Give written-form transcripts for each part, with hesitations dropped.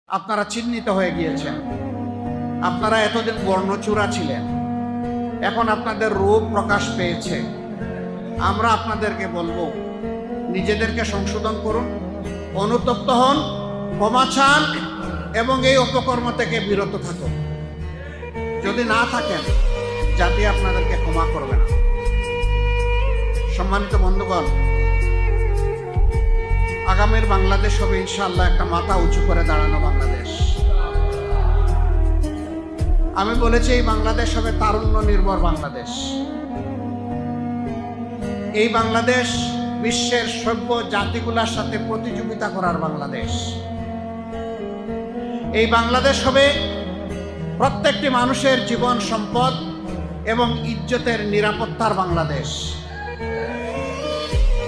আপনারা চিহ্নিত হয়ে গিয়েছেন। আপনারা এতদিন বর্ণচূড়া ছিলেন, এখন আপনাদের রূপ প্রকাশ পেয়েছে। আমরা আপনাদেরকে বলবো, নিজেদেরকে সংশোধন করুন, অনুতপ্ত হন, ক্ষমা চান এবং এই অপকর্ম থেকে বিরত থাকুন। যদি না থাকেন, জাতি আপনাদেরকে ক্ষমা করবে না। সম্মানিত বন্ধুগণ, আগামীর বাংলাদেশ হবে ইনশাআল্লাহ একটা মাথা উঁচু করে দাঁড়ানো বাংলাদেশ। আমি বলেছি এই বাংলাদেশ হবে তারুণ্য নির্ভর বাংলাদেশ। এই বাংলাদেশ বিশ্বের সভ্য জাতিগুলোর সাথে প্রতিযোগিতা করার বাংলাদেশ। এই বাংলাদেশ হবে প্রত্যেকটি মানুষের জীবন, সম্পদ এবং ইজ্জতের নিরাপত্তার বাংলাদেশ।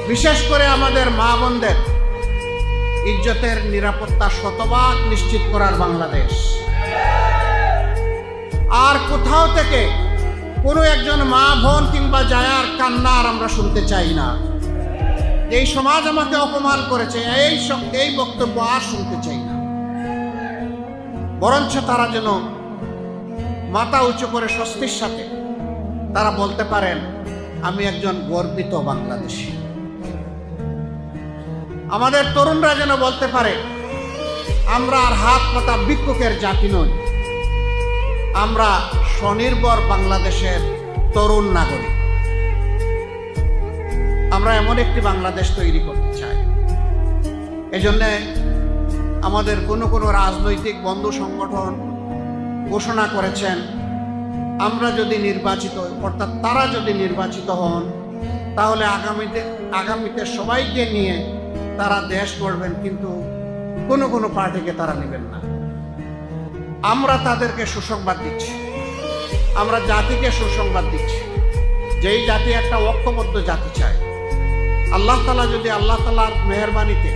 বিশেষ করে আমাদের মা বোনদের ইজ্জতের নিরাপত্তা শতভাগ নিশ্চিত করার বাংলাদেশ। আর কোথাও থেকে কোনো একজন মা বোন কিংবা জায়ার কান্নার আমরা শুনতে চাই না। এই সমাজ আমাকে অপমান করেছে, এই বক্তব্য আর শুনতে চাই না। বরঞ্চ তারা যেন মাথা উঁচু করে স্বস্তির সাথে তারা বলতে পারেন, আমি একজন গর্বিত বাংলাদেশী। আমাদের তরুণরা যেন বলতে পারে, আমরা আর হাত পাতা ভিক্ষুকের জাতি নই, আমরা স্বনির্ভর বাংলাদেশের তরুণ নাগরিক। আমরা এমন একটি বাংলাদেশ তৈরি করতে চাই। এজন্য আমাদের কোনো রাজনৈতিক বন্ধু সংগঠন ঘোষণা করেছেন, আমরা যদি নির্বাচিত হই, অর্থাৎ তারা যদি নির্বাচিত হন, তাহলে আগামীতে সবাইকে নিয়ে তারা দেশ গড়বেন, কিন্তু কোনো পার্টিকে তারা নেবেন না। আমরা তাদেরকে সুসংবাদ দিচ্ছি, আমরা জাতিকে সুসংবাদ দিচ্ছি, যেই জাতি একটা ঐক্যবদ্ধ জাতি চায়। আল্লাহ তাআলার মেহেরবানিতে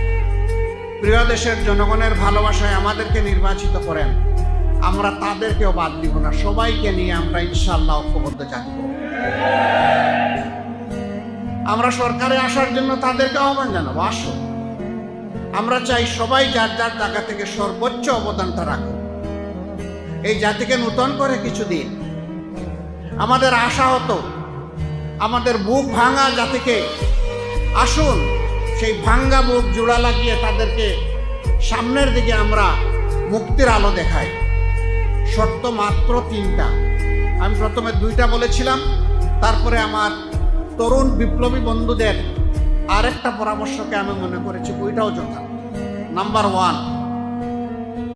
প্রিয় দেশের জনগণের ভালোবাসায় আমাদেরকে নির্বাচিত করেন, আমরা তাদেরকেও বাদ দিব না। সবাইকে নিয়ে আমরা ইনশাআল্লাহ ঐক্যবদ্ধ জাতি করব। আমরা সরকারে আসার জন্য তাদেরকে আহ্বান জানাবো, আসো। আমরা চাই সবাই যার যার জায়গা থেকে সর্বোচ্চ অবদানটা রাখুন, এই জাতিকে নূতন করে কিছু দিন। আমাদের আশা হতো আমাদের বুক ভাঙা জাতিকে, আসুন সেই ভাঙ্গা বুক জোড়া লাগিয়ে তাদেরকে সামনের দিকে আমরা মুক্তির আলো দেখাই। শর্ত মাত্র 3টা। আমি প্রথমে 2টা বলেছিলাম, তারপরে আমার তরুণ বিপ্লবী বন্ধুদের আরেকটা পরামর্শকে আমি মনে করেছি ওইটাও যথার্থ। নাম্বার 1,